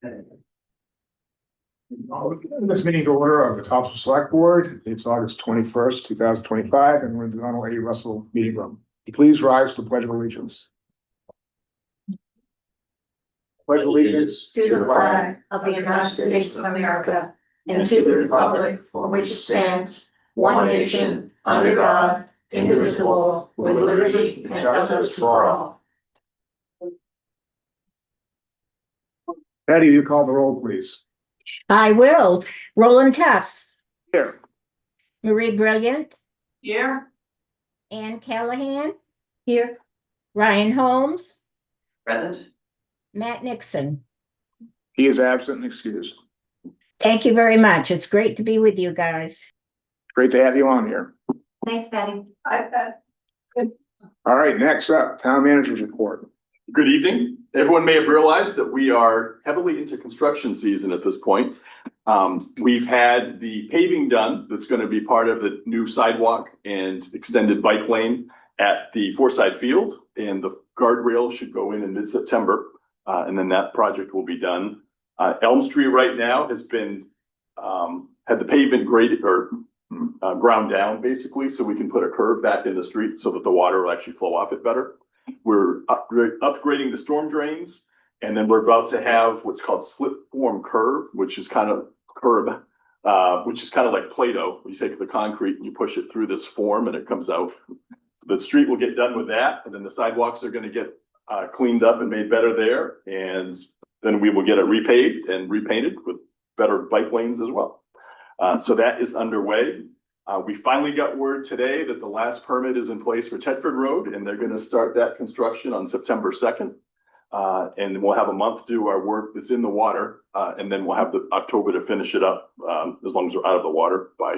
This meeting to order of the Topsham Select Board. It's August 21st, 2025, and we're in the Donald A. Russell Meeting Room. Please rise to the Pledge of Allegiance. Pledge allegiance to the flag of the United States of America and to the republic for which it stands, one nation, under God, indivisible, with liberty and justice for all. Patty, you call the roll, please. I will. Roland Tufts. Here. Marie Brilliant. Here. Ann Callahan. Here. Ryan Holmes. Present. Matt Nixon. He is absent and excused. Thank you very much. It's great to be with you guys. Great to have you on here. Thanks, Patty. Hi, Pat. All right, next up, Town Manager's Report. Good evening. Everyone may have realized that we are heavily into construction season at this point. We've had the paving done. That's going to be part of the new sidewalk and extended bike lane at the Forsyth Field, and the guardrail should go in mid-September, and then that project will be done. Elm Street right now has been had the pavement graded or ground down basically, so we can put a curb back in the street so that the water will actually flow off it better. We're upgrading the storm drains, and then we're about to have what's called slip form curve, which is kind of like Play-Doh. You take the concrete and you push it through this form and it comes out. The street will get done with that, and then the sidewalks are going to get cleaned up and made better there, and then we will get it repaved and repainted with better bike lanes as well. So that is underway. We finally got word today that the last permit is in place for Tedford Road, and they're going to start that construction on September 2nd. And we'll have a month to do our work that's in the water, and then we'll have the October to finish it up, as long as we're out of the water by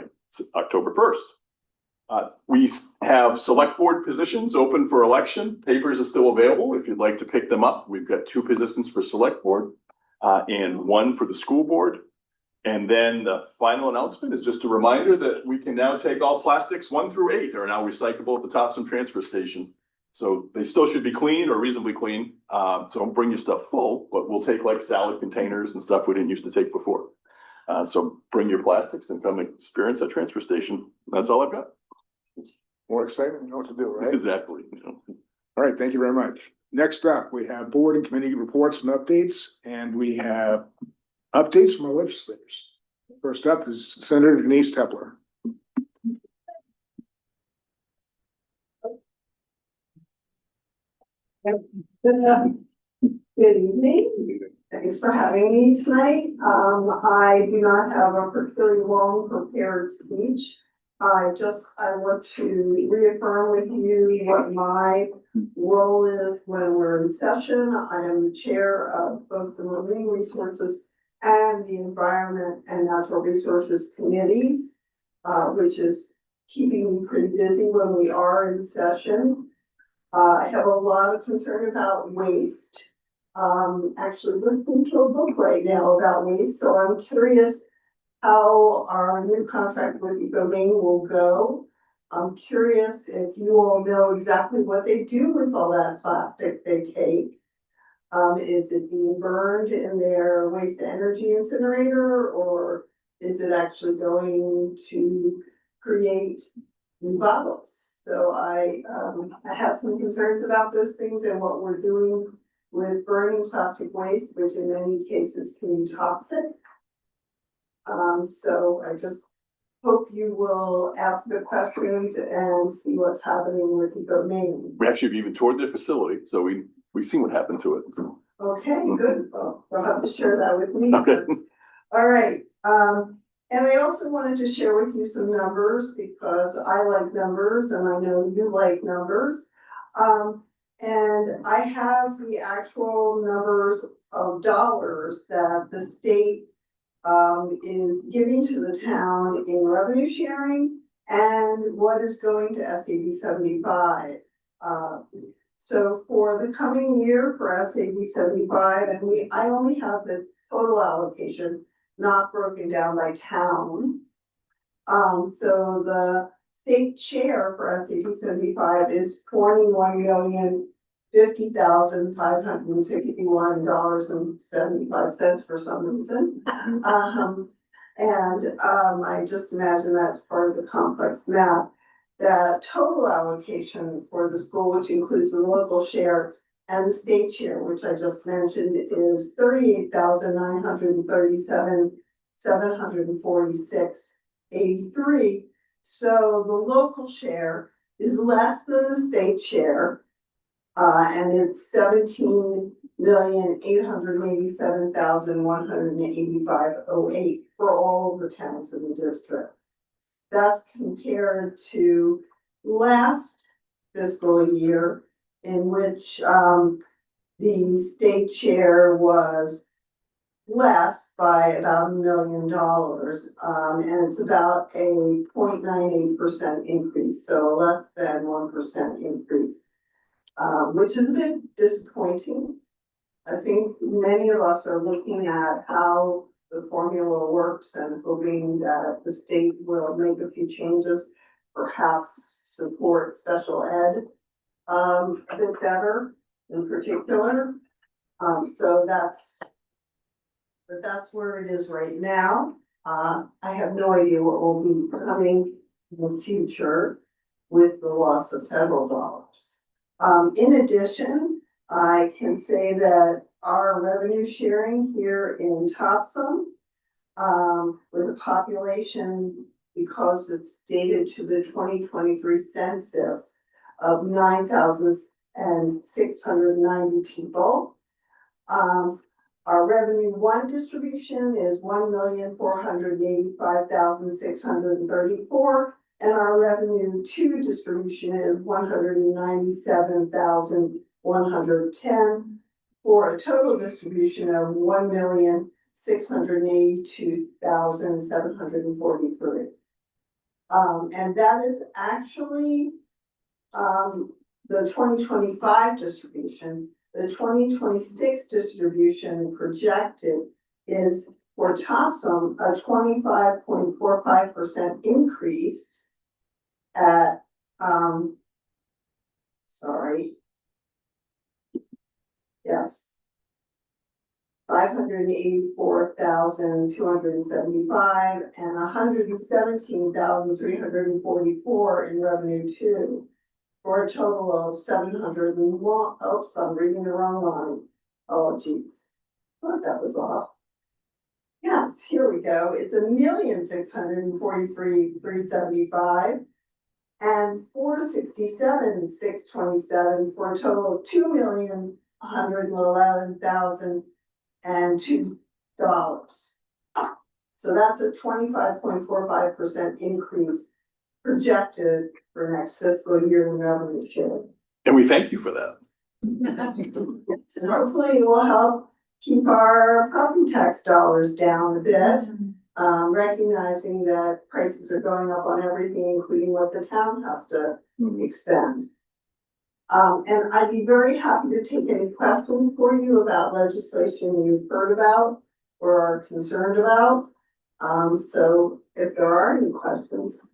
October 1st. We have select board positions open for election. Papers are still available if you'd like to pick them up. We've got 2 positions for select board and 1 for the school board. And then the final announcement is just a reminder that we can now take all plastics 1 through 8 are now recyclable at the Topsham transfer station. So they still should be clean or reasonably clean. So don't bring your stuff full, but we'll take like salad containers and stuff we didn't used to take before. So bring your plastics and come experience that transfer station. That's all I've got. More excitement, you know what to do, right? Exactly. All right, thank you very much. Next up, we have board and committee reports and updates, and we have updates from our legislators. First up is Senator Denise Tepler. Good evening. Thanks for having me tonight. I do not have a particularly long prepared speech. I want to reaffirm with you what my role is when we're in session. I am the chair of both the Marine Resources and the Environment and Natural Resources Committees, which is keeping me pretty busy when we are in session. I have a lot of concern about waste. Actually listening to a book right now about waste, so I'm curious how our new contract with Maine will go. I'm curious if you all know exactly what they do with all that plastic they take. Is it being burned in their waste to energy incinerator, or is it actually going to create new bottles? So I have some concerns about those things and what we're doing with burning plastic waste, which in many cases can be toxic. So I just hope you will ask the questions and see what's happening with Maine. We actually have even toured their facility, so we've seen what happened to it. So. Okay, good. Well, you'll have to share that with me. Okay. All right. And I also wanted to share with you some numbers because I like numbers and I know you like numbers. And I have the actual numbers of dollars that the state is giving to the town in revenue sharing and what is going to SAB 75. So for the coming year for SAB 75, and I only have the total allocation, not broken down by town. So the state share for SAB 75 is 21 million $50,561.75 for some reason. I just imagine that's part of the complex math. That total allocation for the school, which includes the local share and the state share, which I just mentioned, is $38,937,746.83. So the local share is less than the state share. And it's $17,887,185.08 for all the towns in the district. That's compared to last fiscal year, in which the state share was less by about $1 million. And it's about a 0.98% increase, so less than 1% increase. Which is a bit disappointing. I think many of us are looking at how the formula works and hoping that the state will make a few changes, perhaps support special ed a bit better in particular. So that's where it is right now. I have no idea what will be coming in the future with the loss of federal dollars. In addition, I can say that our revenue sharing here in Topsham, with a population, because it's dated to the 2023 census of 9,690 people. Our revenue one distribution is 1,485,634. And our revenue two distribution is 197,110 for a total distribution of 1,682,743. And that is actually the 2025 distribution. The 2026 distribution projected is for Topsham a 25.45% increase at, yes, 584,275 and 117,344 in revenue two, for a total of 701. Oops, I'm reading the wrong line. Oh, geez, thought that was off. Yes, here we go. It's 1,643,375 and 467,627 for a total of $2,111,002. So that's a 25.45% increase projected for next fiscal year in revenue share. And we thank you for that. And hopefully it will help keep our property tax dollars down a bit, recognizing that prices are going up on everything, including what the town has to expend. And I'd be very happy to take any questions for you about legislation you've heard about or are concerned about. So if there are any questions.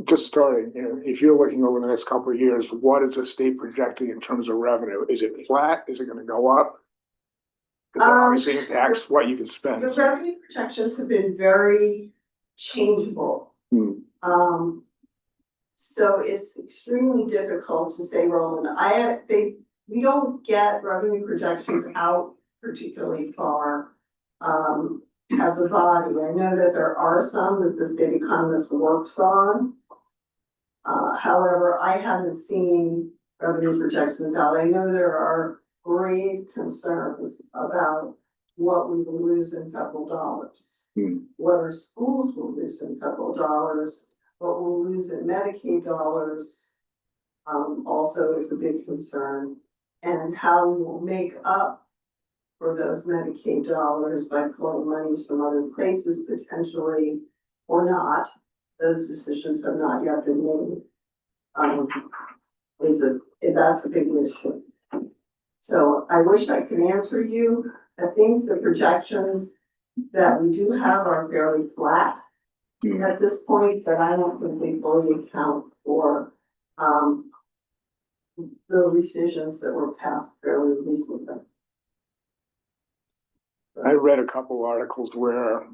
Just starting, if you're looking over the next couple of years, what is the state projecting in terms of revenue? Is it flat? Is it gonna go up? Because that obviously impacts what you can spend. The revenue projections have been very changeable. So it's extremely difficult to say, Roland. We don't get revenue projections out particularly far as a body. I know that there are some that the state economist works on. However, I haven't seen revenue projections out. I know there are grave concerns about what we will lose in federal dollars. What our schools will lose in federal dollars, what we'll lose in Medicaid dollars, also is a big concern. And how we will make up for those Medicaid dollars by pulling monies from other places potentially or not. Those decisions have not yet been made. That's a big issue. So I wish I could answer you. I think the projections that we do have are fairly flat at this point, but I don't think they fully account for the rescissions that were passed fairly recently. I read a couple articles where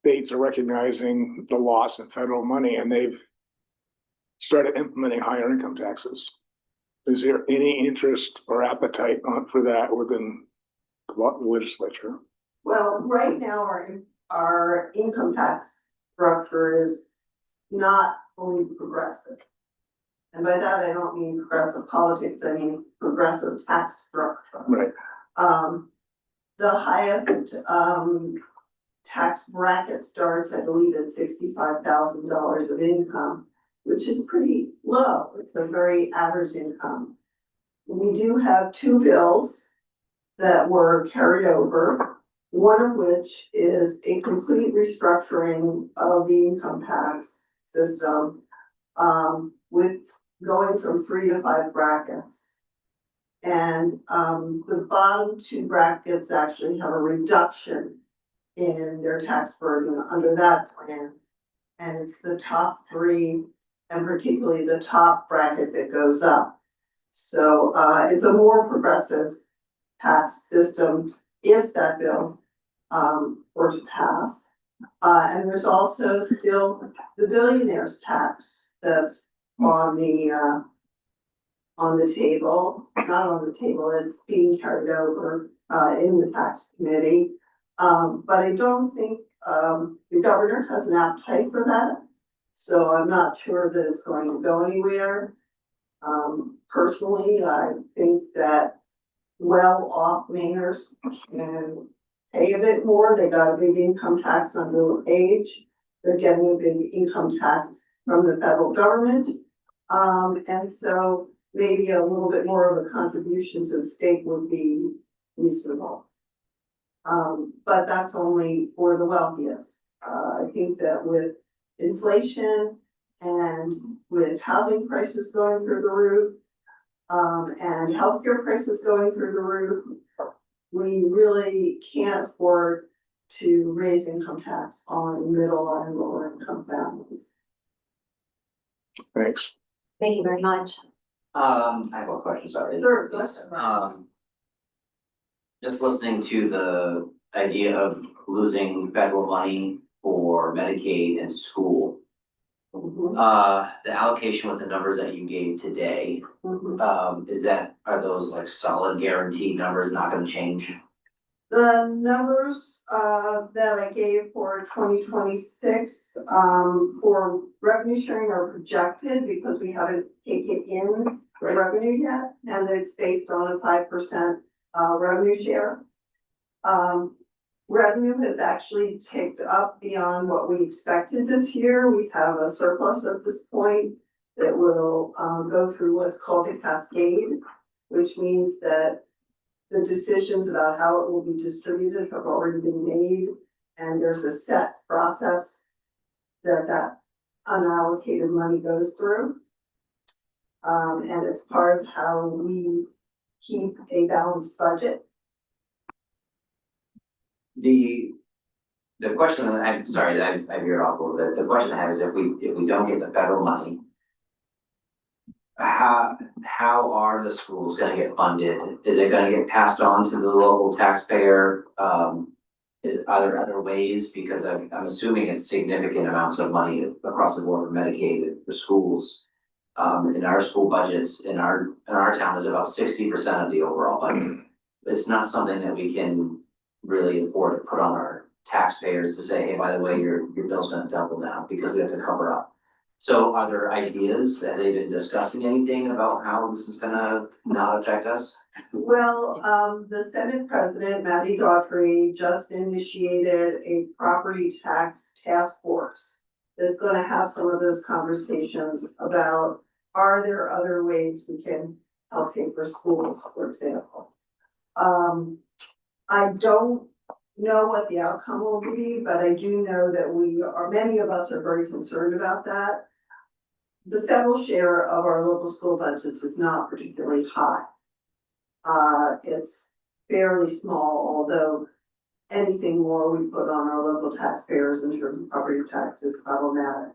states are recognizing the loss in federal money and they've started implementing higher income taxes. Is there any interest or appetite for that within the legislature? Well, right now, our income tax structure is not fully progressive. And by that, I don't mean progressive politics, I mean progressive tax structure. Right. The highest, tax bracket starts, I believe, at $65,000 of income, which is pretty low. It's a very average income. We do have two bills that were carried over, one of which is a complete restructuring of the income tax system, with going from 3 to 5 brackets. And the bottom two brackets actually have a reduction in their tax burden under that plan. And it's the top three, and particularly the top bracket that goes up. So it's a more progressive tax system if that bill were to pass. And there's also still the billionaires tax that's on the table, not on the table, it's being carried over in the tax committee. But I don't think the governor has an appetite for that. So I'm not sure that it's going to go anywhere. Personally, I think that well-off Mainers can pay a bit more. They got a big income tax on middle age. They're getting a big income tax from the federal government. And so maybe a little bit more of a contribution to the state would be reasonable. But that's only for the wealthiest. I think that with inflation and with housing prices going through the roof, and healthcare prices going through the roof, we really can't afford to raise income tax on middle and lower income families. Thanks. Thank you very much. I have one question, sorry. Sure, go Yes, ahead. just listening to the idea of losing federal money for Medicaid and school. The allocation with the numbers that you gave today, are those like solid guaranteed numbers not gonna change? The numbers that I gave for 2026 for revenue sharing are projected because we haven't taken in revenue yet, and it's based on a 5% revenue share. Revenue has actually ticked up beyond what we expected this year. We have a surplus at this point that will go through what's called a cascade, which means that the decisions about how it will be distributed have already been made, and there's a set process that unallocated money goes through. And it's part of how we keep a balanced budget. The question, I'm sorry, I veered off a little bit, the question I have is if we don't get the federal money, how are the schools gonna get funded? Is it gonna get passed on to the local taxpayer? Are there other ways? Because I'm assuming it's significant amounts of money across the board for Medicaid for schools. In our school budgets, in our town is about 60% of the overall budget. It's not something that we can really afford to put on our taxpayers to say, hey, by the way, your bill's gonna double now because we have to cover up. So are there ideas? Have they been discussing anything about how this is gonna not affect us? Well, the Senate President, Matty Daughtry, just initiated a property tax task force that's gonna have some of those conversations about, are there other ways we can help pay for schools, for example? I don't know what the outcome will be, but I do know that many of us are very concerned about that. The federal share of our local school budgets is not particularly high. It's fairly small, although anything more we put on our local taxpayers in terms of property tax is problematic.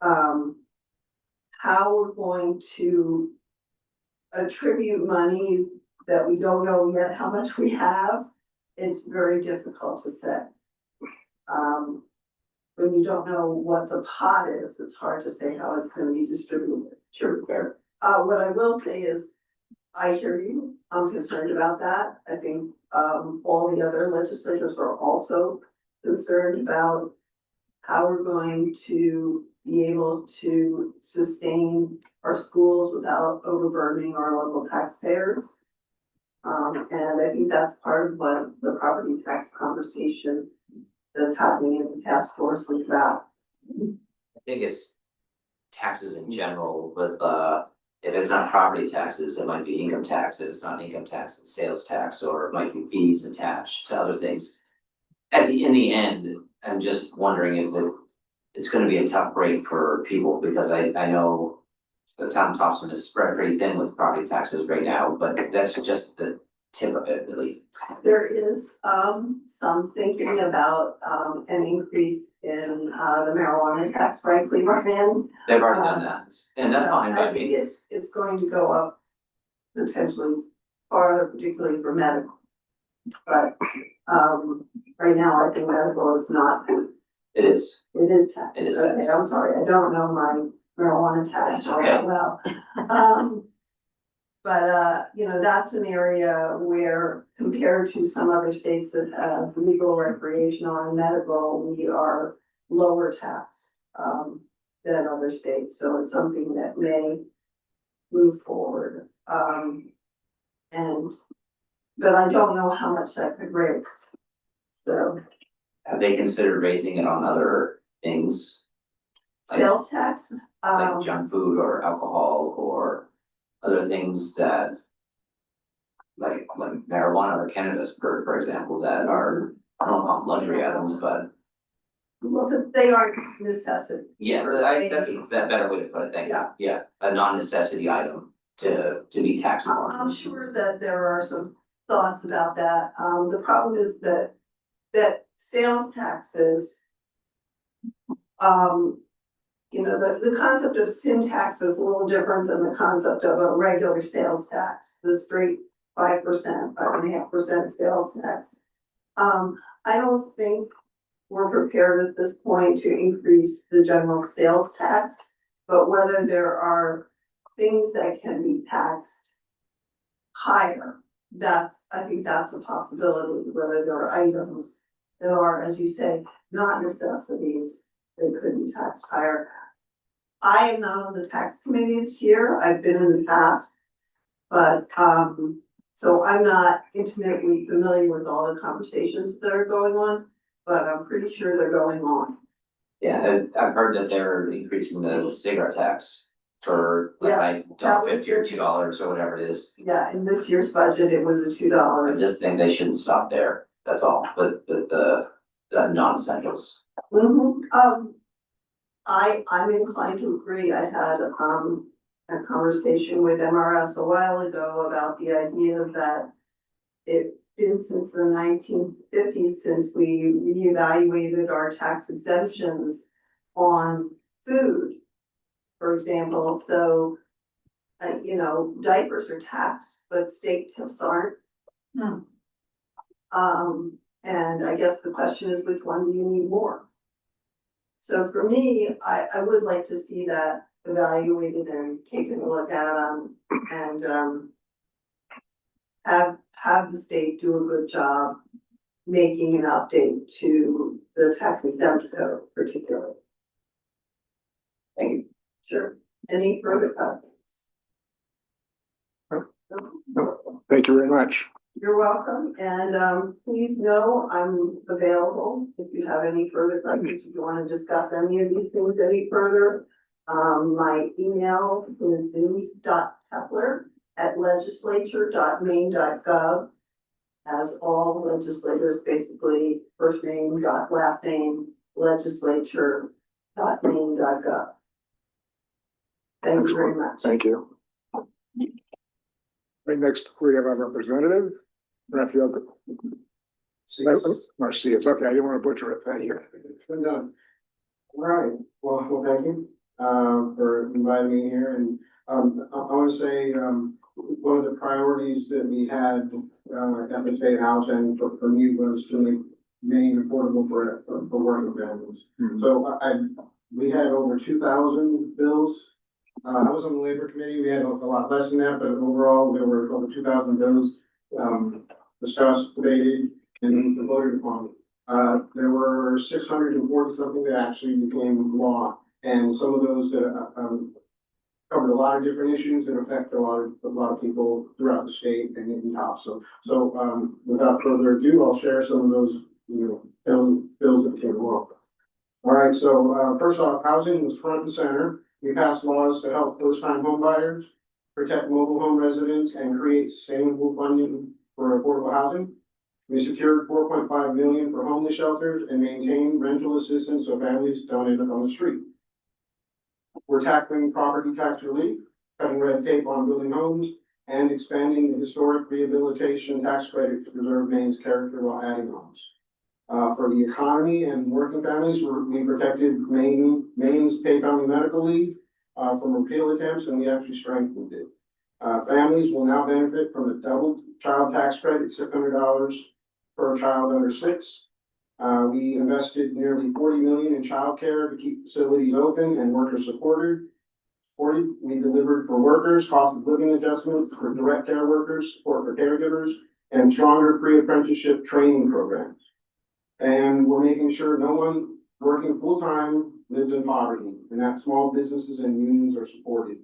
How we're going to attribute money that we don't know yet how much we have, it's very difficult to say. When you don't know what the pot is, it's hard to say how it's gonna be distributed. Sure, fair. What I will say is, I hear you, I'm concerned about that. I think, all the other legislators are also concerned about how we're going to be able to sustain our schools without overburdening our local taxpayers. And I think that's part of what the property tax conversation that's happening in the task force is about. I think it's taxes in general, but if it's not property taxes, it might be income tax. If it's not income tax, it's sales tax, or it might be fees attached to other things. In the end, I'm just wondering if it's gonna be a tough break for people, because I know the town of Topsham is spread pretty thin with property taxes right now, but that's just the tip of it, really. There is, some thinking about, an increase in, the marijuana tax, frankly, and They've already done that, and that's fine by I think me. it's going to go up potentially farther, particularly for medical. But, right now, I think medical is not, It is. it is taxed. It is Okay, taxed. I'm sorry, I don't know my marijuana tax That's all okay. that well. But, you know, that's an area where compared to some other states that have legal, recreational and medical, we are lower taxed, than other states. So it's something that may move forward. But I don't know how much that could raise. So Have they considered raising it on other things, sales tax, like junk food or alcohol or other things that like marijuana or cannabis, for example, that are, I don't know, luxury items, but well, they aren't necessity. yeah, that's that better way to put it, thank you. Yeah. Yeah, a non-necessity item to be taxed on. I'm sure that there are some thoughts about that. The problem is that sales taxes, you know, the concept of sin tax is a little different than the concept of a regular sales tax, the straight 5%, 5.5% sales tax. I don't think we're prepared at this point to increase the general sales tax, but whether there are things that can be taxed higher, I think that's a possibility, whether there are items that are, as you say, not necessities that could be taxed higher. I am not on the tax committee this year, I've been in the past, but, so I'm not intimately familiar with all the conversations that are going on, but I'm pretty sure they're going on. Yeah, I've heard that they're increasing the cigarette tax for like Yes, that was $1.50 or the- $2 or whatever it is. Yeah, in this year's budget, it was a I $2. just think they shouldn't stop there, that's all, but the non-essentials. I'm inclined to agree. I had, a conversation with MRS a while ago about the idea that it's been since the 1950s since we reevaluated our tax exemptions on food, for example. So, you know, diapers are taxed, but steak tips aren't. And I guess the question is, which one do you need more? So for me, I would like to see that evaluated and taken a look at, and, have the state do a good job making an update to the tax exempt code particularly. Thank you. Sure. Any further comments? Thank you very much. You're welcome, and, please know I'm available if you have any further questions, if you wanna discuss any of these things any further. My email is denise.tepler@legislature.maine.gov. As all legislators, basically, first name dot last name, legislature.maine.gov. Thank you very much. Thank you. Right next, we have our representative, Raphael. Marcius, okay, I didn't want to butcher it, thank you. It's been done. All right, well, thank you, for inviting me here, and, I wanna say, one of the priorities that we had, at the state house and for me was to make Maine affordable for working families. Mhm. So we had over 2,000 bills. I was on the labor committee, we had a lot less than that, but overall, there were over 2,000 bills, discussed, debated, and voted upon. There were 640 something that actually became law, and some of those that, covered a lot of different issues that affect a lot of people throughout the state and in Topsham. So, without further ado, I'll share some of those, bills that became law. All right, so, first off, housing was front and center. We passed laws to help first-time home buyers, protect mobile home residents, and create sustainable funding for affordable housing. We secured 4.5 million for homeless shelters and maintained rental assistance so families don't end up on the street. We're tackling property tax relief, cutting red tape on building homes, and expanding the historic rehabilitation tax credit to preserve Maine's character while adding homes. For the economy and working families, we protected Maine's paid family medical leave from repeal attempts, and we actually strengthened it. Families will now benefit from a double child tax credit, $600 per child under 6. We invested nearly 40 million in childcare to keep facilities open and workers supported. We delivered for workers, cost of living adjustments for direct care workers, support for caregivers, and stronger pre-apprenticeship training programs. And we're making sure no one working full-time lives in poverty, and that small businesses and unions are supported.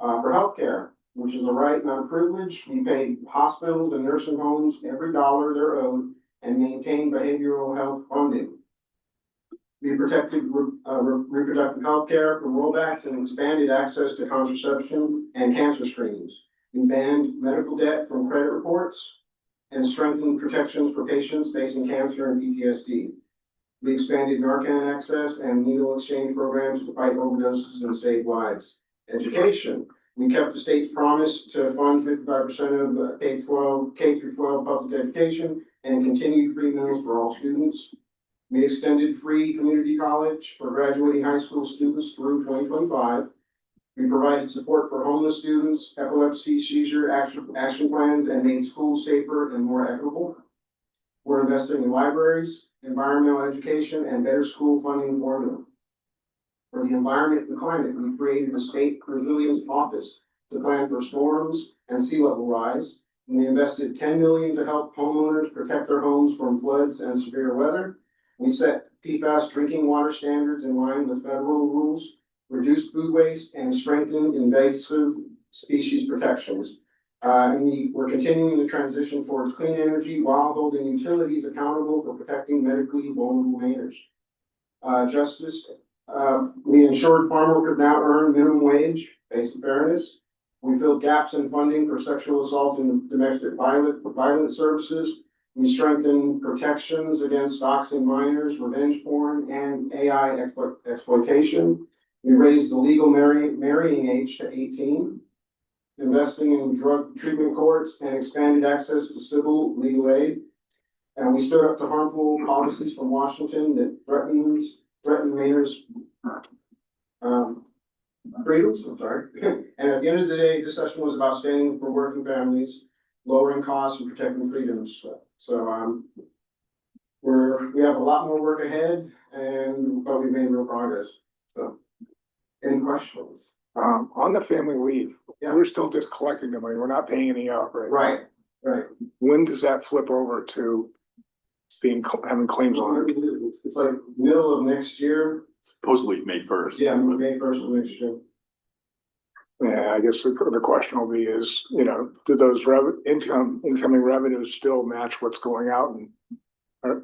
For healthcare, which is a right, not a privilege, we pay hospitals and nursing homes every dollar they're owed and maintain behavioral health funding. We protected reproductive health care from rollbacks and expanded access to contraception and cancer screenings. We banned medical debt from credit reports and strengthened protections for patients facing cancer and PTSD. We expanded Narcan access and needle exchange programs to fight overdoses and save lives. Education. We kept the state's promise to fund 55% of K through 12 public education and continued free meals for all students. We extended free community college for graduating high school students through 2025. We provided support for homeless students, epilepsy, seizure action plans, and made schools safer and more equitable. We're investing in libraries, environmental education, and better school funding formula. For the environment and climate, we created a state resilience office to plan for storms and sea level rise. And we invested 10 million to help homeowners protect their homes from floods and severe weather. We set PFAS drinking water standards in line with federal rules, reduced food waste, and strengthened invasive species protections. We're continuing the transition towards clean energy while holding utilities accountable for protecting medically vulnerable Mainers. Justice. We ensured farm workers now earn minimum wage based on fairness. We filled gaps in funding for sexual assault and domestic violence services. We strengthened protections against doxing minors, revenge porn, and AI exploitation. We raised the legal marrying age to 18, investing in drug treatment courts and expanded access to civil legal aid. And we stood up to harmful policies from Washington that threaten Mainers' freedoms, I'm sorry. And at the end of the day, this session was about standing for working families, lowering costs, and protecting freedoms. So we have a lot more work ahead, but we made real progress. So, any questions? On the family leave, Yeah. we're still just collecting the money. We're not paying any out right now. Right. When does that flip over to having claims on it? It's like middle of next year. Supposedly May 1st. Yeah, May 1st of next year. Yeah, I guess the question will be is, do those incoming revenues still match what's going out, and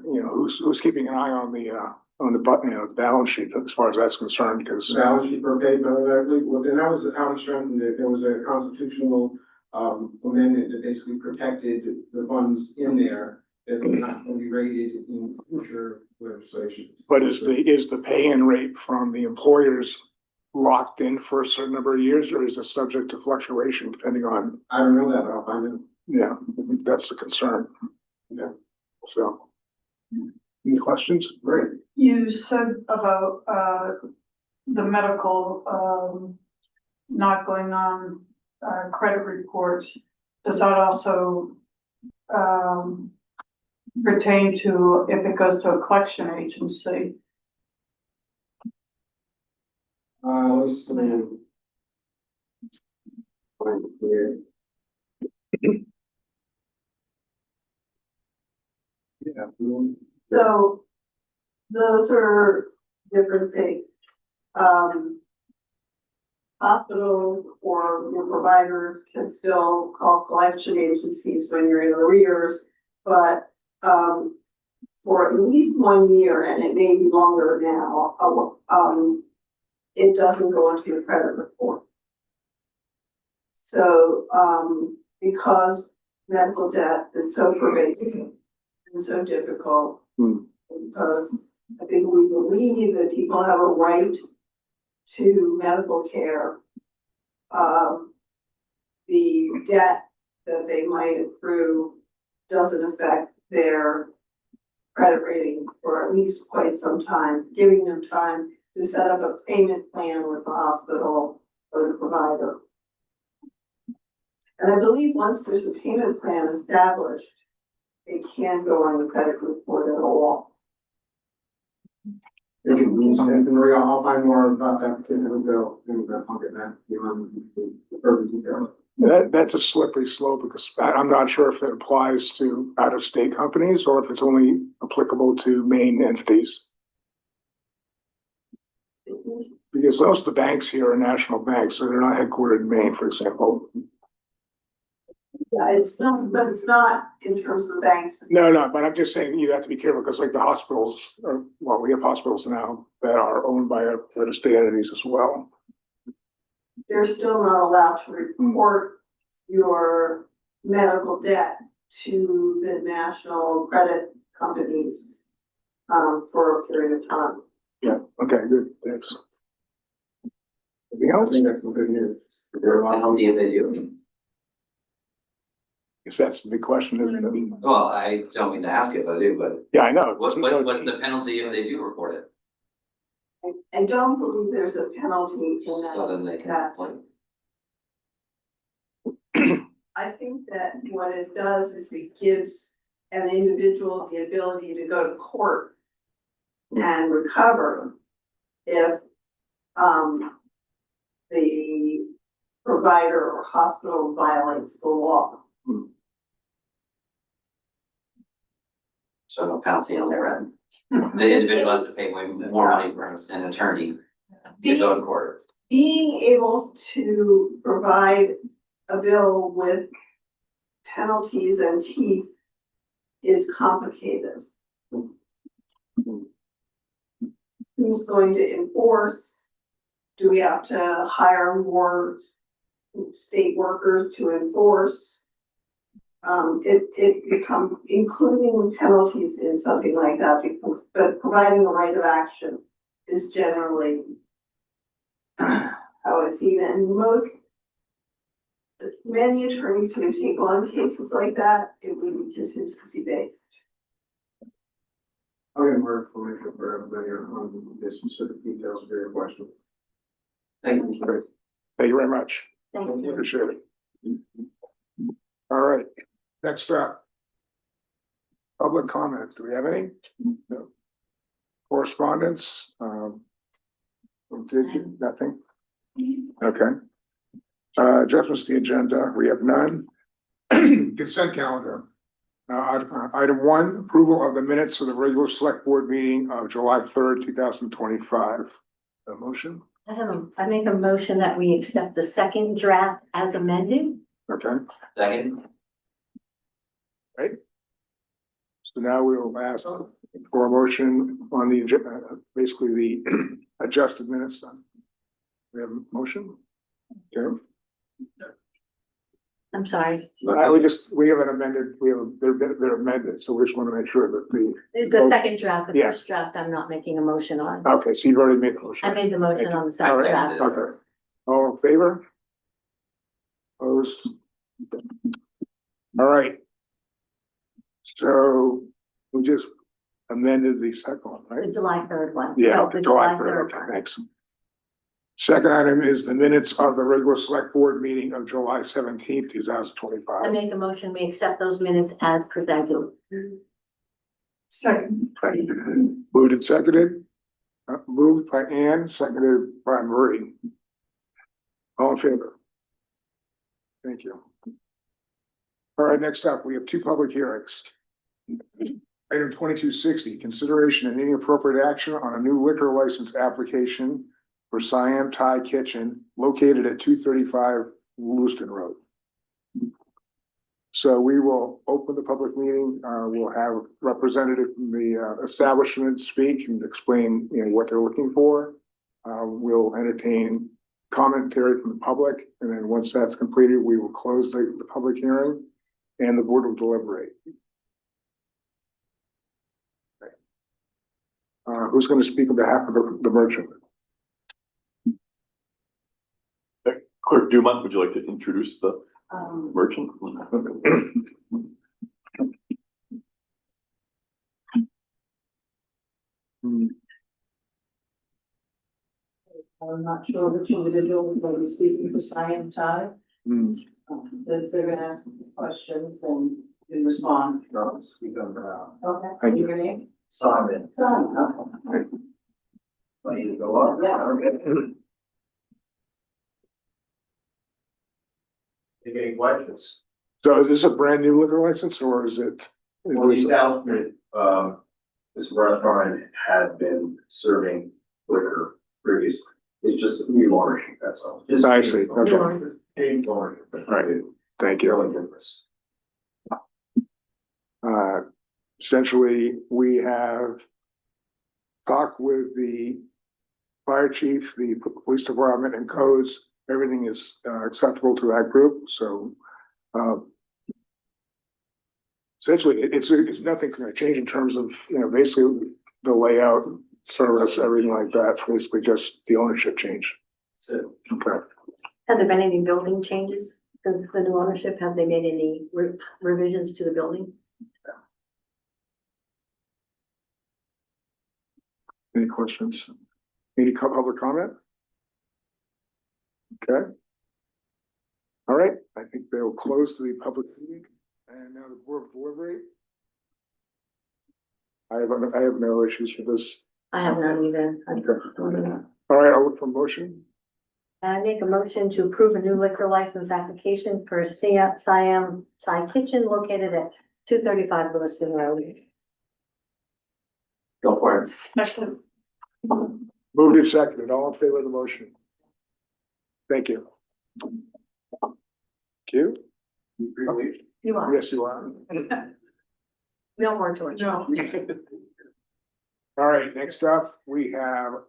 who's keeping an eye on the balance sheet as far as that's concerned? Because Balance sheet per paid directly, and that was how we strengthened it. There was a constitutional amendment that basically protected the funds in there that were not going to be rated in future legislation. but is the pay-in rate from the employers locked in for a certain number of years, or is it subject to fluctuation depending on? I don't know that, but I'll find out. Yeah, I think that's the concern. Yeah. So, any questions? Great. You said about the medical not going on credit report, does that also pertain to if it goes to a collection agency? Let's see. Find it here. Yeah. So those are different things. Hospitals or your providers can still call collection agencies when you're in arrears, but for at least 1 year, and it may be longer now, it doesn't go into your credit report. So because medical debt is so pervasive and so difficult, because I think we believe that people have a right to medical care. The debt that they might accrue doesn't affect their credit rating for at least quite some time, giving them time to set up a payment plan with the hospital or the provider. And I believe once there's a payment plan established, it can go on the credit report at all. And Maria, I'll find more about that particular bill, and I'll get back to you on the further details. That's a slippery slope because I'm not sure if it applies to out-of-state companies or if it's only applicable to Maine entities. Because most of the banks here are national banks, so they're not headquartered in Maine, for example. Yeah, it's not, but it's not in terms of the banks. No, but I'm just saying you have to be careful because like the hospitals are, well, we have hospitals now that are owned by out-of-state entities as well. They're still not allowed to report your medical debt to the national credit companies for a period of time. Yeah, okay, good, thanks. Anything I else? think that's some good news. There are a lot of Penalty if they do. Guess that's the big question, isn't it? Well, I don't mean to ask it, but I do, but Yeah, I know. what's the penalty if they do report it? I don't believe there's a penalty in that. So then they can that. complain. I think that what it does is it gives an individual the ability to go to court and recover if the provider or hospital violates the law. So no penalty on their end. The individual has to pay way more money for an attorney to go to court. Being able to provide a bill with penalties and teeth is complicated. Who's going to enforce? Do we have to hire more state workers to enforce? It becomes, including penalties in something like that, because, but providing a right of action is generally how it's seen, and many attorneys who take on cases like that, it would be contingency based. I'll get more information for everybody on the specific details of your question. Thank you. Great. Thank you very much. Thank you. Appreciate it. All right, next up. Public comment, do we have any? No. Correspondence, nothing? Okay. Adjustments to the agenda, we have none. Consent calendar. Item 1, approval of the minutes of the regular select board meeting of July 3rd, 2025. A motion? I make a motion that we accept the second draft as amended. Okay, Second, so now we will ask for a motion on the, basically the adjusted minutes then. We have a motion? Okay. I'm sorry. We have an amended, they're amended, so we just want to make sure that The second draft, the Yeah. first draft, I'm not making a motion on. okay, so you've already made the motion. I made the motion on the All second right. draft. Okay, all in favor? Opposed? All right. So we just amended the second one, The right? July 3rd one. Yeah, No, okay, the July July 3rd, 3rd okay, one. thanks. Second item is the minutes of the regular select board meeting of July 17th, 2025. I make a motion, we accept those minutes as presented. Second. Moved and seconded. Moved by Ann, seconded by Marie. All in favor? Thank you. All right, next up, we have two public hearings. Item 2260, consideration and any appropriate action on a new liquor license application for Siam Thai Kitchen located at 235 Lewiston Road. So we will open the public meeting. We'll have a representative from the establishment speak and explain, what they're looking for. We'll entertain commentary from the public, and then once that's completed, we will close the public hearing and the board will deliberate. Who's going to speak on behalf of the merchant? Clerk Dumont, would you like to introduce the merchant? I'm not sure which individual is going to be speaking for Siam Thai. They're gonna ask questions and you respond. No, speak on behalf. Okay. Thank you. Your name? Simon. Simon, okay. I need to go up. Yeah. Okay. Any questions? So is this a brand new liquor license or is it? Well, the establishment, this restaurant had been serving liquor previously. It's just a new ownership, that's all. Just I see, okay. Change ownership. Right. Thank you. Really difference. Essentially, we have talked with the fire chief, the police department and codes. Everything is acceptable to that group, so essentially, it's nothing's gonna change in terms of, basically the layout, service, everything like that. It's basically just the ownership change. So, Okay. Have there been any building changes since the new ownership? Have they made any revisions to the building? Any questions? Any public comment? Okay. All right, I think they will close the public meeting and now the board will deliberate. I have no issues with this. I have none either. All right, I'll look for motion. I make a motion to approve a new liquor license application for Siam Thai Kitchen located at 235 Lewiston Road. Go for it. Moved and seconded, all in favor of the motion? Thank you. Thank you. You are. Yes, you are. No more torture. No. All right, next up, we have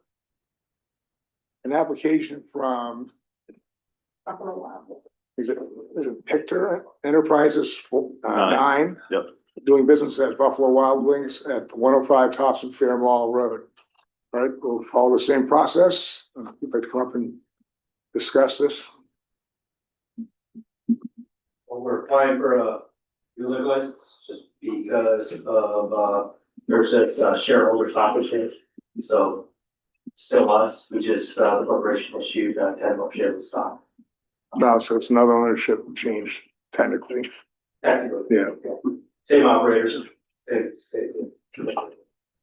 an application from, is it Pictor Enterprises, 9? Yep. Doing business as Buffalo Wild Wings at 105 Topsham Fair Mall Road. All right, we'll follow the same process. If I come up and discuss this. Well, we're applying for a new liquor license just because of, there's a shareholder stock exchange. So still us, we just, the corporation issued 10 more shares of stock. No, so it's another ownership change technically. Technically. Yeah. Same operators. Same.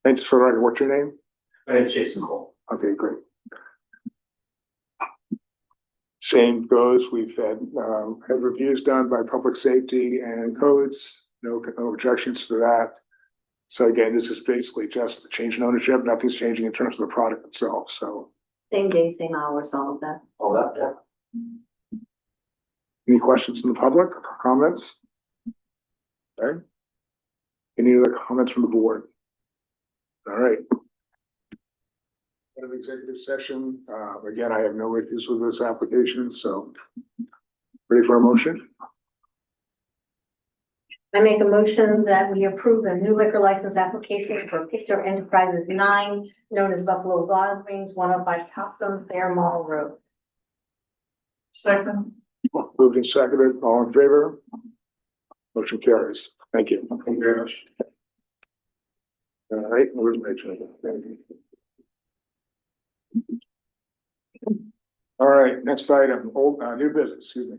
Thanks for writing. What's your name? My name's Jason Cole. Okay, great. Same goes. We've had reviews done by public safety and codes. No objections to that. So again, this is basically just a change in ownership. Nothing's changing in terms of the product itself. So Same day, same hours, all of that. All that, yeah. any questions from the public or comments? Okay. Any other comments from the board? All right. Of executive session. Again, I have no issues with this application, so ready for a motion? I make a motion that we approve a new liquor license application for Pictor Enterprises 9, known as Buffalo Wild Wings, 105 Topsham Fair Mall Road. Second. Moved and seconded, all in favor? Motion carries. Thank you. Thank you very much. All right, where's my agenda? All right, next item, new business, excuse me.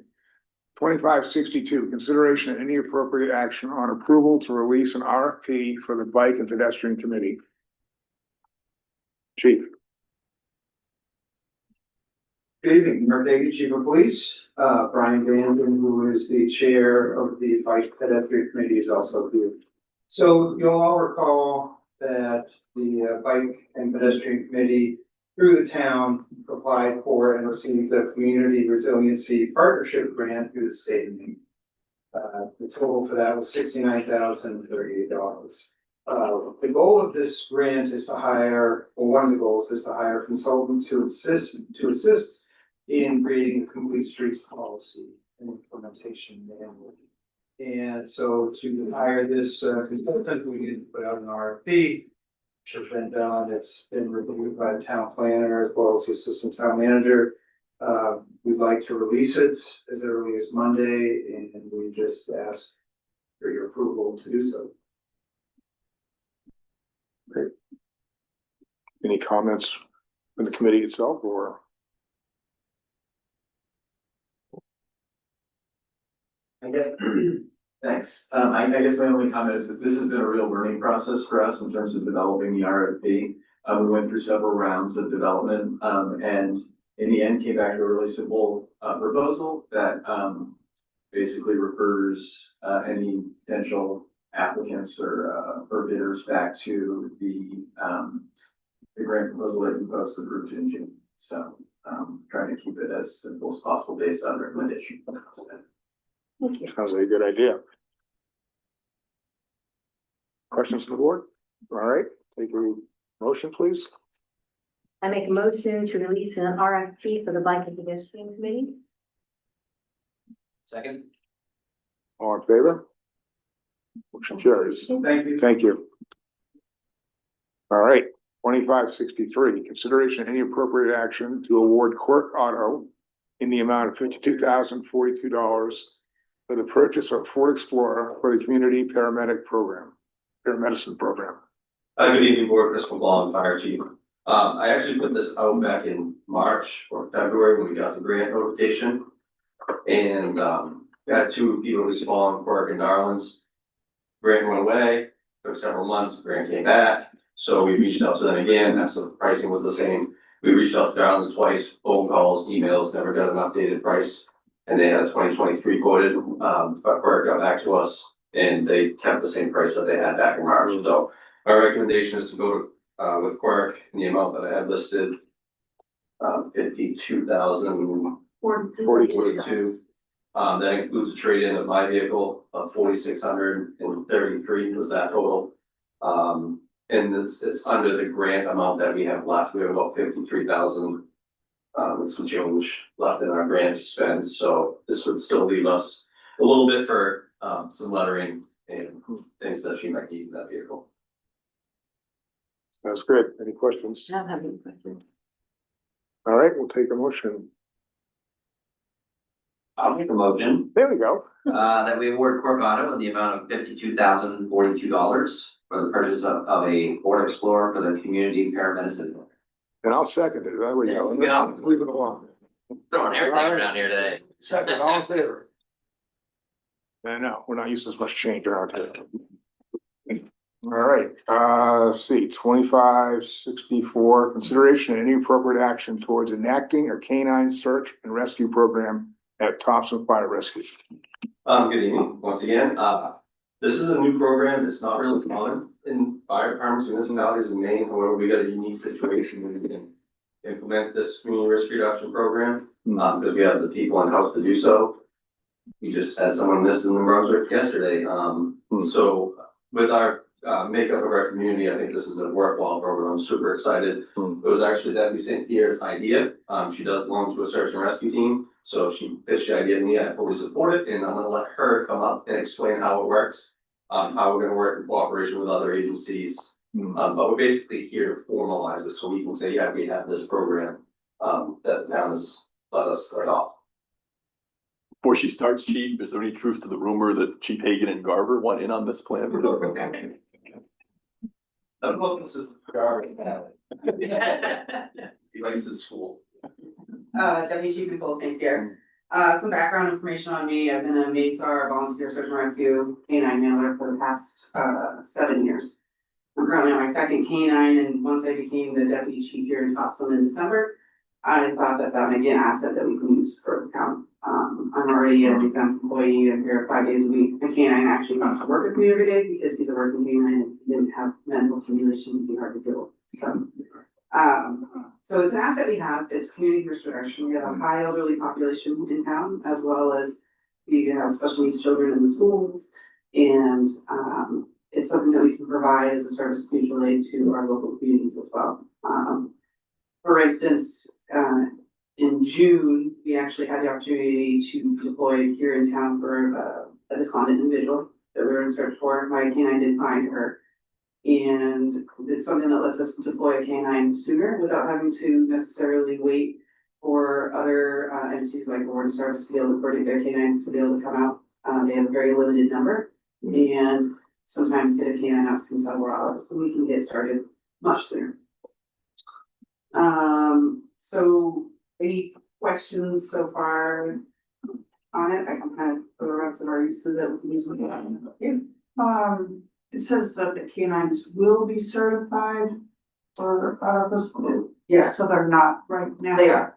2562, consideration and any appropriate action on approval to release an RFP for the Bike and Pedestrian Committee. Chief. Good evening, Mercedes Chief of Police, Brian Brandon, who is the chair of the Bike Pedestrian Committee, is also here. So you'll all recall that the Bike and Pedestrian Committee through the town applied for and received the Community Resiliency Partnership Grant through the state of Maine. The total for that was $69,038. The goal of this grant is to hire, or one of the goals is to hire a consultant to assist in creating a complete streets policy and implementation manually. And so to hire this consultant, we need to put out an RFP, which has been done. It's been reviewed by the town planner as well as the assistant town manager. We'd like to release it as early as Monday, and we just ask for your approval to do so. Great. Any comments from the committee itself or? Thanks. I guess my only comment is that this has been a real learning process for us in terms of developing the RFP. We went through several rounds of development, and in the end came back to a really simple proposal that basically refers any potential applicants or bidders back to the grant proposal that you folks approved in June. So trying to keep it as simple as possible based on recommendation. Thank you. Sounds like a good idea. Questions from the board? All right, take a motion, please. I make a motion to release an RFP for the Bike and Pedestrian Committee. Second? All in favor? Motion carries. Thank you. Thank you. All right, 2563, consideration of any appropriate action to award Court Auto in the amount of $52,042 for the purchase of Ford Explorer for the community paramedicine program. Good evening, Board, Chris McGlaughlin, Fire Chief. I actually put this out back in March or February when we got the grant notification. And got two people respond, Quirk and Darlings. Grant went away, took several months, grant came back. So we reached out to them again, that's the pricing was the same. We reached out to Darlings twice, phone calls, emails, never got an updated price. And they had a 2023 quoted, but Quirk got back to us and they kept the same price that they had back in March. So our recommendation is to go with Quirk in the amount that I had listed, $52,042. That includes a trade-in of my vehicle of $4,633 was that total. And it's under the grant amount that we have left. We have about $53,000 and some change left in our grant to spend. So this would still leave us a little bit for some lettering and things that she might need in that vehicle. That's good. Any questions? I don't have any questions. All right, we'll take a motion. I'll make a motion, There we go. that we award Cork Auto in the amount of $52,042 for the purchase of a Ford Explorer for the community paramedicine. And I'll second it. There we go. There we go. Leave it alone. Throwing everything around here today. Second, all in favor? I know, we're not used to as much change around here. All right, let's see, 2564, consideration and any appropriate action towards enacting a canine search and rescue program at Topsham Fire Rescue. Good evening, once again. This is a new program that's not really common in fire departments, municipalities in Maine. However, we got a unique situation where we can implement this community risk reduction program, because we have the people in house to do so. We just had someone miss in New Brunswick yesterday. So with our makeup of our community, I think this is a worthwhile program. I'm super excited. It was actually Debbie St. Pierre's idea. She does belong to a search and rescue team. So she pitched the idea to me, I fully support it, and I'm gonna let her come up and explain how it works, how we're gonna work in cooperation with other agencies. But we're basically here to formalize it, so we can say, yeah, we have this program, that the town has let us adopt. Before she starts, Chief, is there any truth to the rumor that Chief Hagan and Garver want in on this plan? I don't know if this is. He likes the school. Deputy Chief Nicole St. Pierre. Some background information on me. I've been a MASAR volunteer search and rescue canine handler for the past 7 years. I'm currently on my second canine, and once I became the deputy chief here in Topsham in December, I thought that might be an asset that we can use for the town. I'm already an exempt employee. I'm here 5 days a week. My canine actually comes to work with me every day because he's a working canine and he didn't have mental stimulation. It'd be hard to deal with. So it's an asset we have. It's community first direction. We have a high elderly population in town, as well as we have special needs children in the schools. And it's something that we can provide as a service mutual aid to our local communities as well. For instance, in June, we actually had the opportunity to deploy here in town for a despondent individual that we were in search for. My canine did find her. And it's something that lets us deploy a canine sooner without having to necessarily wait for other entities like the Warden Service to be able to coordinate their canines to be able to come out. They have a very limited number, and sometimes get a canine out in several hours, so we can get started much sooner. So any questions so far on it? I can kind of go around some of our uses that we can use with it. It says that the canines will be certified for the school. Yeah. So they're not right now. They are.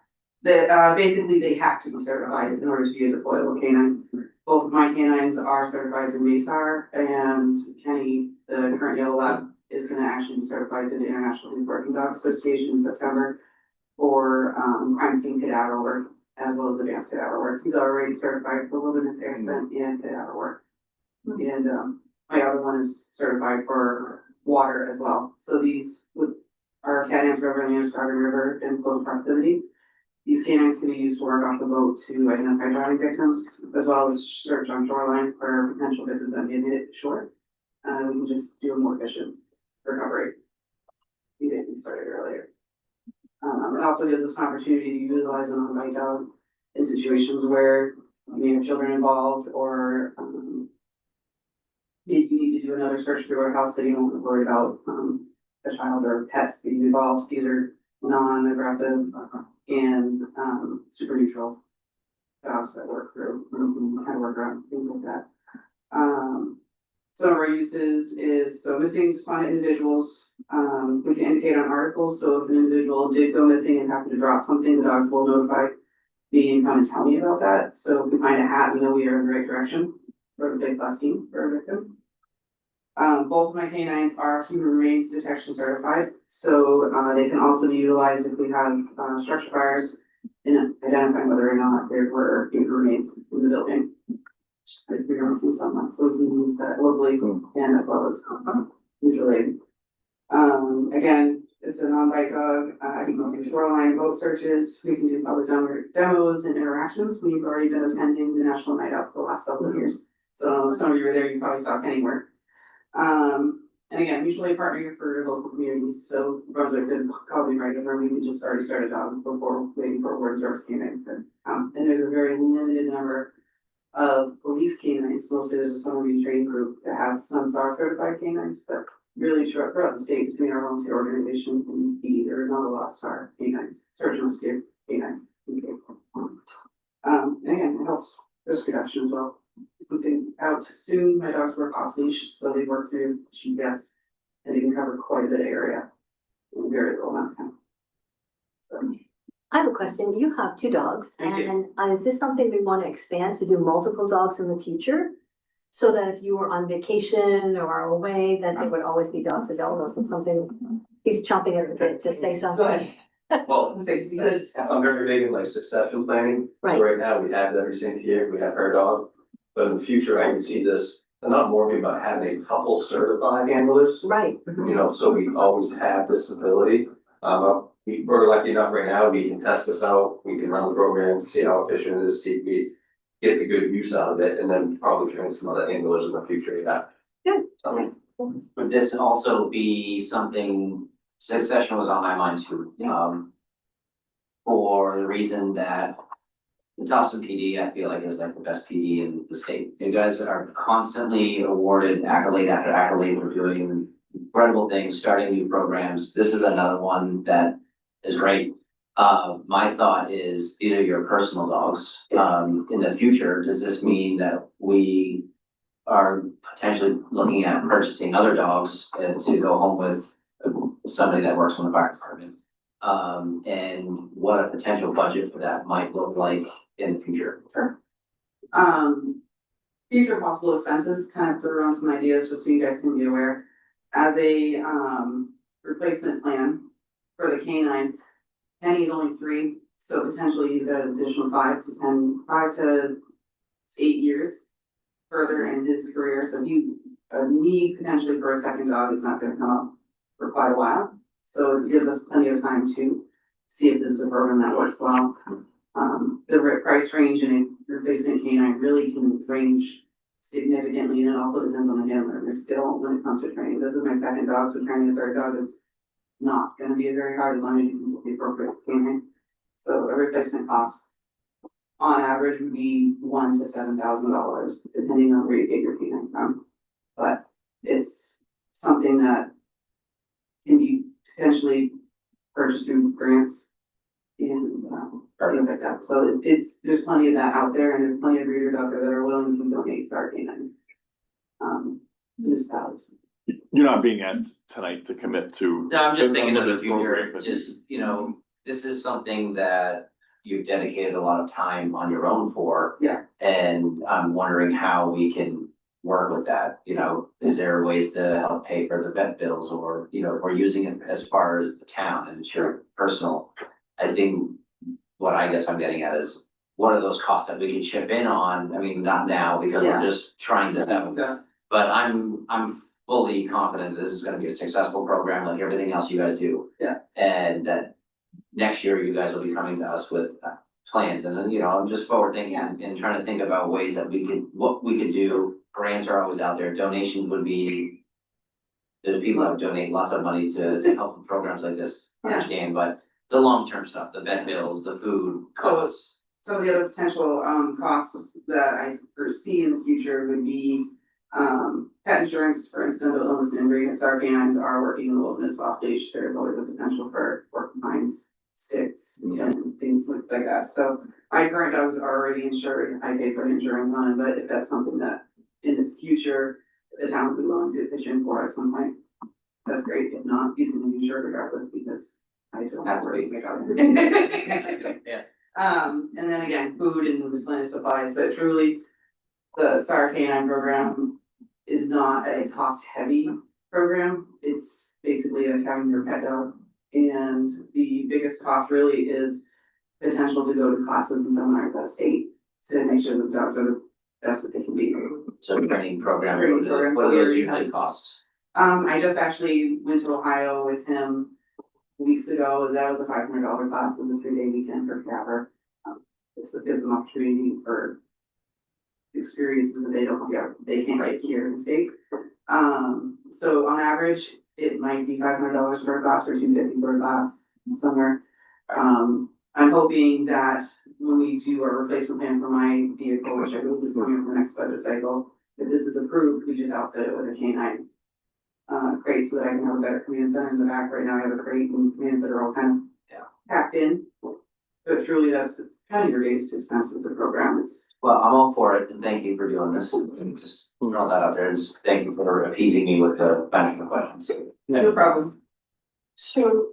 Basically, they have to be certified in order to be a deployable canine. Both of my canines are certified through MASAR, and Kenny, the current yellow lab, is gonna actually be certified through the International Working Dog Association in September for crime scene cadaver work, as well as advanced cadaver work. He's already certified for wilderness air scent and cadaver work. And my other one is certified for water as well. So these are Catans River and the Annistarvin River in close proximity. These canines can be used to work off the boat to identify drowning victims, as well as search on shoreline for potential victims that may have made it to shore. We can just do a more efficient recovery. We didn't start it earlier. It also gives us an opportunity to utilize an on-bite dog in situations where we have children involved, or you need to do another search through our house that you don't worry about a child or pets being involved. These are non-aggressive and super neutral dogs that work through, kind of work around things like that. Some of our uses is, so missing despondent individuals, we can indicate on articles. So if an individual did go missing and happen to drop something, the dogs will notify me and come and tell me about that. So if we find a hat, we know we are in the right direction for the place last seen for a victim. Both of my canines are human remains detection certified, so they can also be utilized if we have structure fires in identifying whether or not there were human remains in the building. If we're missing someone, so we can use that locally and as well as mutual aid. Again, it's a non-bite dog. You can do shoreline boat searches. We can do public demos and interactions. We've already been attending the National Night Out for the last several years. So some of you were there, you probably saw Kenny work. And again, mutually partnering for local communities. So Brunswick could call me right over. We could just already started on before waiting for Warden Service canine. And there's a very limited number of police canines. Mostly there's a summer training group that have some STAR certified canines, but really throughout the state between our volunteer organizations and PD, there are not a lot of STAR canines, search and rescue canines. And again, it helps risk reduction as well. Something out soon. My dogs work off leash, so they work through GPS and they can cover quite a bit of area in a very little amount of time. So, I have a question. You have 2 dogs, I do. and is this something we want to expand to do multiple dogs in the future? So that if you were on vacation or away, that there would always be dogs available. So something, he's chomping at the bit to say Go something. ahead. Well, I'm very big in like succession planning. So Right. right now, we have every single year, we have our dog. But in the future, I can see this, not more about having a couple certified handlers, Right. you know, so we always have this ability. We're lucky enough right now, we can test this out, we can run the program, see how efficient it is, see if we get the good use out of it, and then probably train some other handlers in the future, yeah. Good. So, Would this also be something, succession was on my mind too, for the reason that the Topsham PD, I feel like, is like the best PD in the state. You guys are constantly awarded accolade after accolade for doing incredible things, starting new programs. This is another one that is great. My thought is these are your personal dogs. In the future, does this mean that we are potentially looking at purchasing other dogs and to go home with somebody that works in the fire department? And what a potential budget for that might look like in the future. Future possible expenses, kind of threw around some ideas just so you guys can be aware. As a, replacement plan for the canine, Penny's only 3, so potentially he's got an additional 5 to 8 years further in his career, so a need potentially for a second dog is not gonna come up for quite a while. So it gives us plenty of time to see if this is a program that works well. The price range in a replacement canine really can range significantly, and it also depends on the handler and their skill when it comes to training. This is my second dog, so training a third dog is not gonna be very hard as long as you can get the appropriate canine. So a replacement cost on average would be $1,000 to $7,000, depending on where you get your canine from. But it's something that can be potentially purchased through grants and things like that. So there's plenty of that out there, and there's plenty of breeders out there that are willing to donate to our canines. Municipalities. You're not being asked tonight to commit to. No, I'm just thinking of the future, program, but- just, this is something that you've dedicated a lot of time on your own for. Yeah. And I'm wondering how we can work with that, is there ways to help pay for the vet bills or, if we're using it as far as the town and it's your personal. I think what I guess I'm getting at is, what are those costs that we can chip in on? I mean, not now because Yeah. we're just trying to settle. So, But I'm fully confident this is gonna be a successful program like everything else you guys do. Yeah. And that next year you guys will be coming to us with plans, and then, I'm just forward thinking and trying to think about ways that what we could do. Grants are always out there, donations would be. There's people that donate lots of money to help with programs like this, I Yeah. understand, but the long-term stuff, the vet bills, the food costs. Some of the other potential costs that I foresee in the future would be pet insurance for incidental illness and injury. As our canines are working in the wilderness off leash, there's always a potential for porcupines, sticks, and things like that. So my current dogs are already insured. I pay for the insurance on it, but if that's something that in the future the town would be willing to pitch in for at some point, that's great. If not, he's gonna be insured regardless because I don't have to worry about it. Yeah. And then again, food and miscellaneous supplies, but truly, the SAR K9 program is not a cost-heavy program. It's basically like having your pet dog. And the biggest cost really is potential to go to classes in some of our state to make sure the dogs are the best that they can be. So training program, Training program, what do we those already usually have. cost? I just actually went to Ohio with him weeks ago. That was a $500 class. It was a 3-day weekend for cadaver. It's gives them opportunity for experiences that they can't get here in the state. So on average, it might be $500 for a class or $250 for a class somewhere. I'm hoping that when we do our replacement plan for my vehicle, which I believe is coming up in the next budget cycle, if this is approved, we just outfit it with a canine crate so that I can have a better command center in the back. Right now I have a crate and command center all kind of packed in. But truly that's kind of your biggest expense with the program. It's Well, I'm all for it, and thank you for doing this, and just throw that out there, and just thank you for appeasing me with the financial questions. no problem. So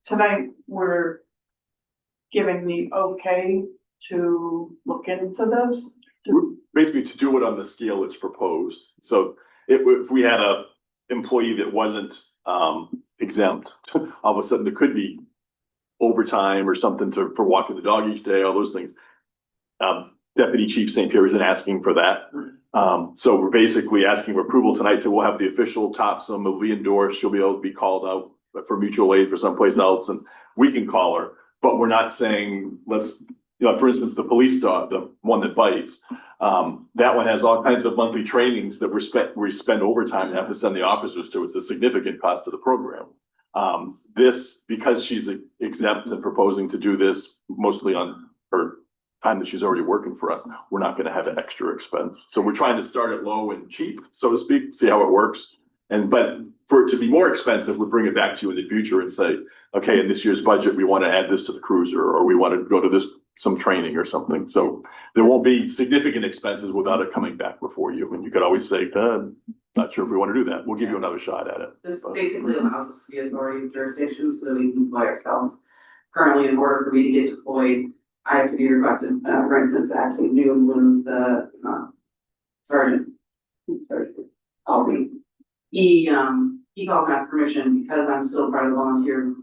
tonight we're giving the okay to look into this? Basically to do it on the scale it's proposed. So if we had a employee that wasn't exempt, all of a sudden there could be overtime or something for walking the dog each day, all those things. Deputy Chief St. Pierre isn't asking for that. So we're basically asking for approval tonight we'll have the official Topsham, it'll be endorsed, she'll be able to be called out for mutual aid for someplace else, and we can call her, but we're not saying, for instance, the police dog, the one that bites, that one has all kinds of monthly trainings that we spend overtime and have to send the officers to. It's a significant cost to the program. This, because she's exempt and proposing to do this mostly on her time that she's already working for us, we're not gonna have an extra expense. So we're trying to start it low and cheap, so to speak, see how it works. but for it to be more expensive, we'd bring it back to you in the future and say, okay, in this year's budget, we want to add this to the cruiser, or we want to go to this, some training or something. So there won't be significant expenses without it coming back before you. And you could always say, not sure if we want to do that. We'll give you another shot at it. This basically allows us to be authority of jurisdiction so that we can deploy ourselves. Currently, in order for me to get deployed, I have to be requested, for instance, actually knew when the, sergeant, he called me out permission because I'm still part of the volunteer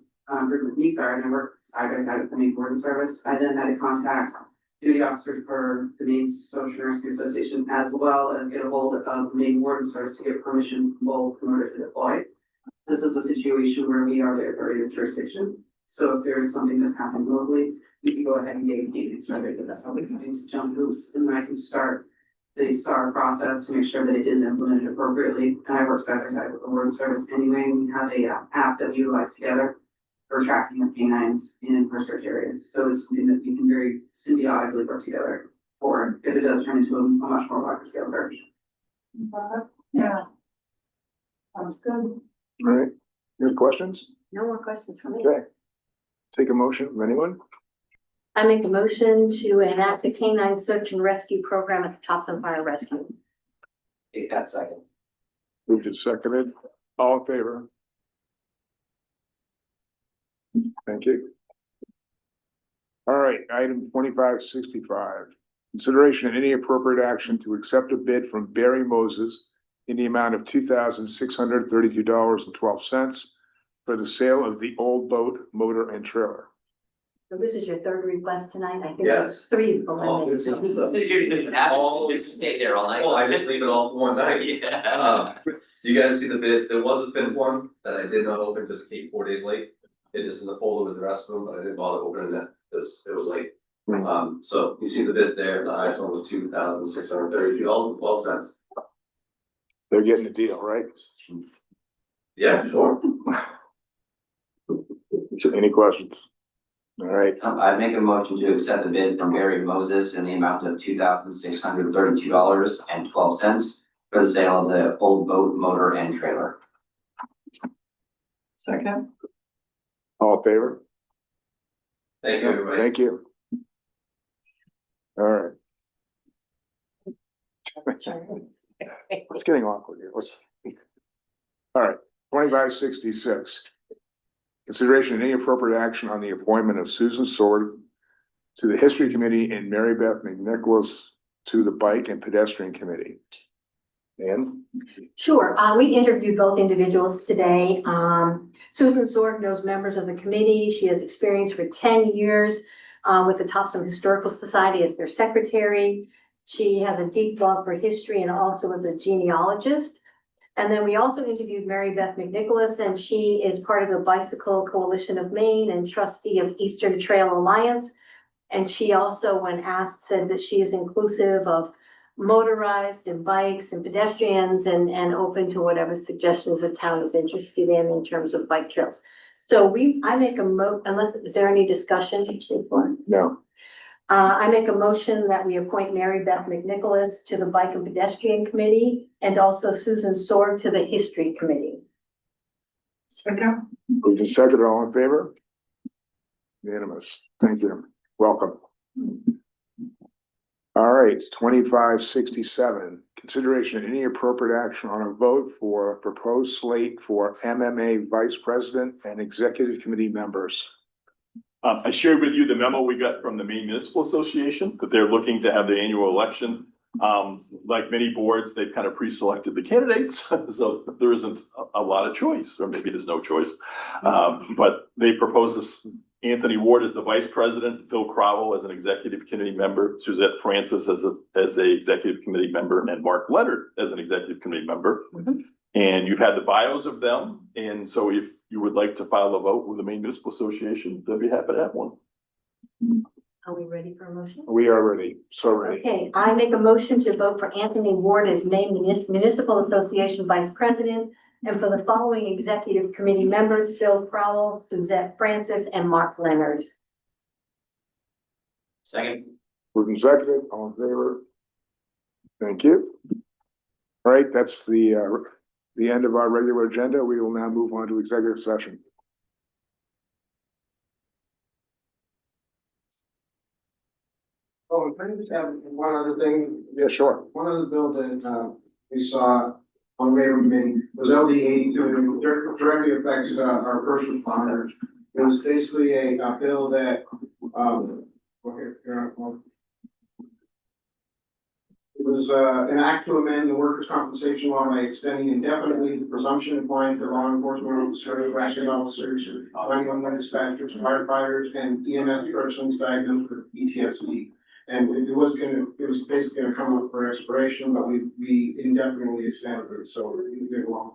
group with NISAR and I work side by side with the Maine Warden Service. I then had to contact duty officers for the Maine Social Rescue Association as well as get a hold of the Maine Warden Service to get permission from both in order to deploy. This is a situation where we are the authority of jurisdiction. So if there's something that's happening locally, we can go ahead and get it started with that. I'll be having to jump hoops and then I can start the SAR process to make sure that it is implemented appropriately. And I work side by side with the Warden Service anyway. We have a app that we utilize together for tracking of canines in first search areas. So it's something that we can very symbiotically work together for if it does turn into a much more larger scale search. Yeah. Sounds good. All right, any questions? No more questions from me. Okay. Take a motion from anyone? I make a motion to enact the canine search and rescue program at the Topsham Fire Rescue. Take that second. Moved and seconded. All in favor? Thank you. All right, item 2565. Consideration of any appropriate action to accept a bid from Barry Moses in the amount of $2,632.12 for the sale of the old boat, motor, and trailer. So this is your third request tonight. I think Yes. there's three is the limit. Just stay there all night. Oh, I just leave it all for one night. Yeah. Do you guys see the bids? There was a fifth one that I did not open because it came 4 days late. It is in the folder with the rest of them, but I didn't bother opening it because it was late. So you see the bids there. The highest one was $2,632.12. They're getting a deal, right? Yeah, sure. Any questions? All right, I make a motion to accept the bid from Barry Moses in the amount of $2,632.12 for the sale of the old boat, motor, and trailer. Second. all in favor? Thank you, everybody. Thank you. All right. It's getting awkward here. All right, 2566. Consideration of any appropriate action on the appointment of Susan Sword to the History Committee and Mary Beth McNicholas to the Bike and Pedestrian Committee. Ann? Sure, we interviewed both individuals today. Susan Sorg knows members of the committee. She has experience for 10 years with the Topsham Historical Society as their secretary. She has a deep love for history and also is a genealogist. And then we also interviewed Mary Beth McNicholas, and she is part of the Bicycle Coalition of Maine and trustee of Eastern Trail Alliance. And she also, when asked, said that she is inclusive of motorized and bikes and pedestrians and open to whatever suggestions the town is interested in terms of bike trails. So I make unless, is there any discussion? No. I make a motion that we appoint Mary Beth McNicholas to the Bike and Pedestrian Committee and also Susan Sorg to the History Committee. Second. Moved and seconded, all in favor? Unanimous. Thank you. Welcome. All right, 2567. Consideration of any appropriate action on a vote for a proposed slate for MMA Vice President and Executive Committee members. I shared with you the memo we got from the Maine Municipal Association that they're looking to have the annual election. Like many boards, they've kind of pre-selected the candidates, so there isn't a lot of choice, or maybe there's no choice. But they propose this Anthony Ward as the vice president, Phil Crowell as an executive committee member, Suzette Francis as a executive committee member, and Mark Leonard as an executive committee member. And you've had the bios of them, and so if you would like to file a vote with the Maine Municipal Association, they'd be happy to have one. Are we ready for a motion? We are ready, so ready. Okay, I make a motion to vote for Anthony Ward as Maine Municipal Association Vice President and for the following executive committee members, Phil Crowell, Suzette Francis, and Mark Leonard. Second. Moved and seconded, all in favor? Thank you. All right, that's the the end of our regular agenda. We will now move on to executive session. Oh, can I just have one other thing? Yeah, sure. One other bill that, we saw on Labor Committee was LD 82, and it directly affects, our first responders. It was basically a bill that, well, it was, an act to amend the workers' compensation law by extending indefinitely the presumption applying to law enforcement officers, corrections officers, 911 dispatchers, firefighters, and EMS persons diagnosed with PTSD. And it was basically gonna come up for expiration, but we indefinitely extended it, so we did along.